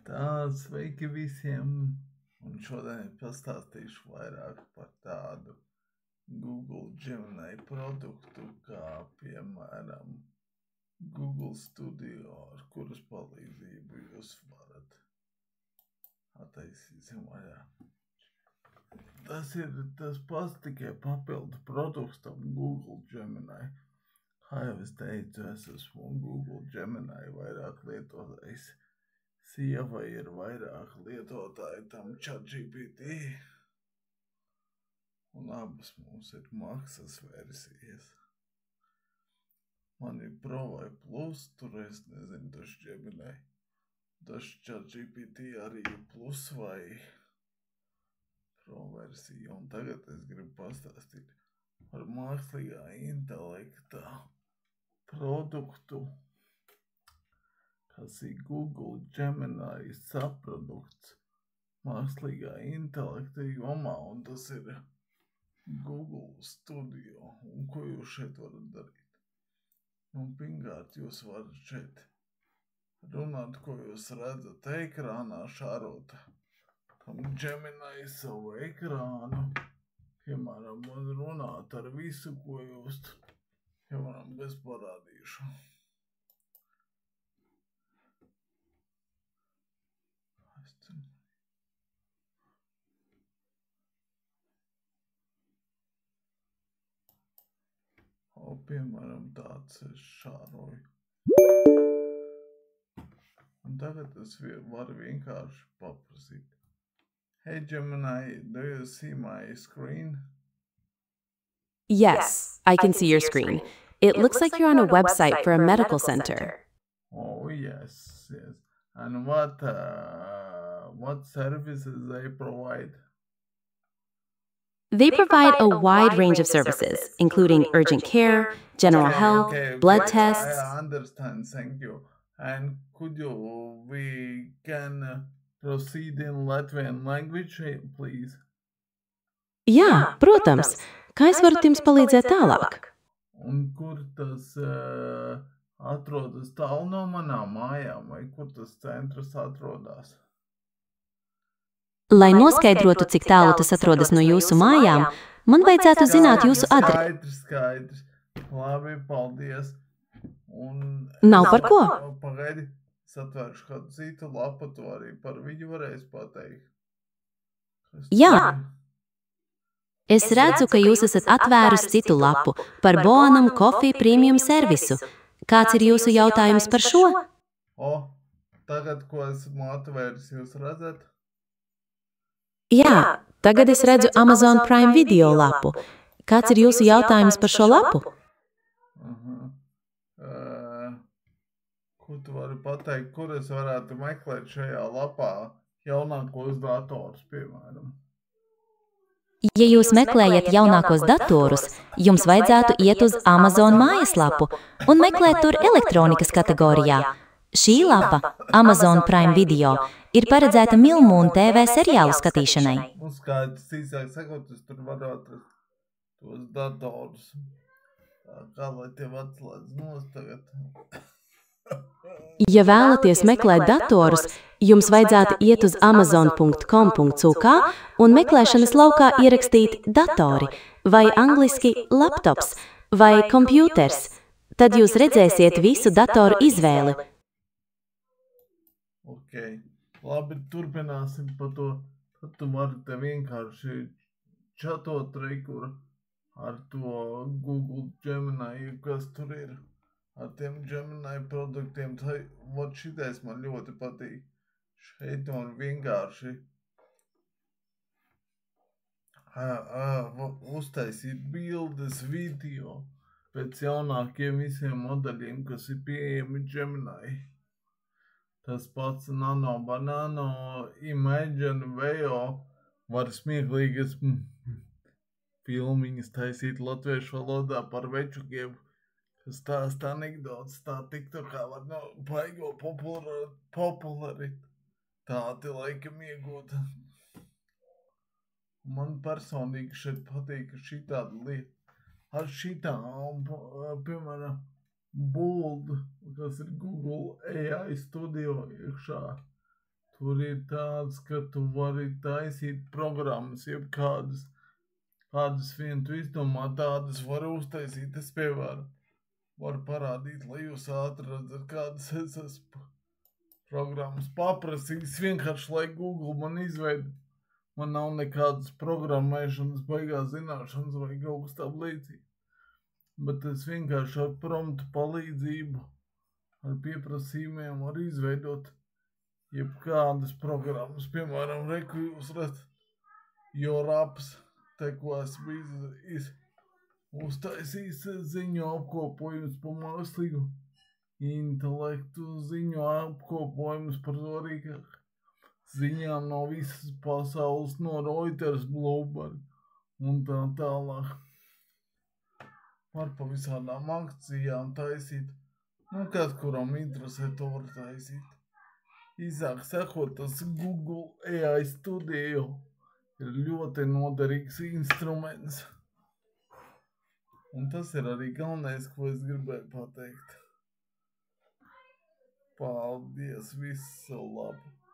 Tā, sveiki visiem! Un šodien pastāstīšu vairāk par tādu Google Gemini produktu, kā piemēram Google Studio, ar kuras palīdzību jūs varat attaisīsim vaļā. Tas ir tas pats tikai papildu produkts tam Google Gemini. Kā jau es teicu, es esmu Google Gemini vairāk lietotājs. Sieva ir vairāk lietotāji tam ChatGPT, un abas mums ir maksas versijas. Man ir Pro vai Plus, tur es nezinu, tas Gemini, tas ChatGPT arī ir Plus vai Pro versija. Un tagad es gribu pastāstīt par mākslīgā intelekta produktu, kas ir Google Gemini saprodukts mākslīgā intelekta jomā, un tas ir Google Studio. Un ko jūs šeit varat darīt? Un pirmkārt, jūs varat šeit runāt, ko jūs redzat ekrānā, šārot tam Gemini savu ekrānu. Piemēram, man runāt ar visu, ko jūs, piemēram, es parādīšu. Piemēram, tāds es šāroju. Un tagad es varu vienkārši paprasīt. Hey Gemini, do you see my screen? Yes, I can see your screen. It looks like you're on a website for a medical center. Oh, yes. And what services they provide? They provide a wide range of services, including urgent care, general health, blood tests. I understand, thank you. And we can proceed in Latvian language, please? Jā, protams. Kā es varu jums palīdzēt tālāk? Un kur tas atrodas tālu no manām mājām, vai kur tas centrs atrodas? Lai noskaidrotu, cik tālu tas atrodas no jūsu mājām, man vajadzētu zināt jūsu adresi. Skaidrs. Labi, paldies. Nav par ko? Pagaidi, es atvēršu kādu citu lapu, to arī par viņu varēs pateikt. Jā. Es redzu, ka jūs esat atvērusi citu lapu par Bonum Coffee Premium servisu. Kāds ir jūsu jautājums par šo? Tagad, ko esmu atvēris, jūs redzat? Jā, tagad es redzu Amazon Prime Video lapu. Kāds ir jūsu jautājums par šo lapu? Ko tu vari pateikt, kur es varētu meklēt šajā lapā jaunākos datorus, piemēram? Ja jūs meklējat jaunākos datorus, jums vajadzētu iet uz Amazon mājaslapu un meklēt tur elektronikas kategorijā. Šī lapa, Amazon Prime Video, ir paredzēta Milmoon TV seriālu skatīšanai. Skaidrs, cīsāk sakot, es tur varu atrast tos datorus. Kā lai tev atslēdz nost tagad? Ja vēlaties meklēt datorus, jums vajadzētu iet uz amazon.com.uk un meklēšanas laukā ierakstīt datori vai angliski laptops vai kompjūters. Tad jūs redzēsiet visu datoru izvēli. Labi, turpināsim par to. Tad tu vari te vienkārši čatot reikur ar to Google Gemini, kas tur ir. Ar tiem Gemini produktiem. Šitais man ļoti patīk. Šeit man vienkārši uztaisīt bildes, video pēc jaunākiem visiem modeļiem, kas ir pieejami Gemini. Tas pats Nano Banano, Imagine, Veo var smieklīgas filmiņas taisīt latviešu valodā par večukiem, kas stāsta anekdotas, tā TikTokā var baigo popularitāti laikam iegūt. Man personīgi šeit patīk šitāda lieta. Ar šitām, piemēram, Bold, kas ir Google AI Studio iekšā. Tur ir tāds, ka tu vari taisīt programmas, jeb kādas vien tu izdomā, tādas var uztaisīt. Es, piemēram, varu parādīt, lai jūs ātri redzat, kādas es esmu programmas paprasījis. Vienkārši, lai Google man izveida. Man nav nekādas programmēšanas baigās zināšanas vai kaut kas tam līdzīgi. Bet es vienkārši ar promptu palīdzību, ar pieprasījumiem varu izveidot jebkādas programmas. Piemēram, reku jūs redzat, Your Apps, te, ko esmu uztaisījis ziņu apkopojums pa mākslīgu intelektu, ziņu apkopojums par to arī, ka ziņām no visas pasaules, no Reuters, Bloomberg un tā tālāk. Var pa visādām akcijām taisīt. Kāds, kuram interesē, to var taisīt. Īsāk sakot, tas Google AI Studio ir ļoti noderīgs instruments. Un tas ir arī galvenais, ko es gribēju pateikt. Paldies, visu labu!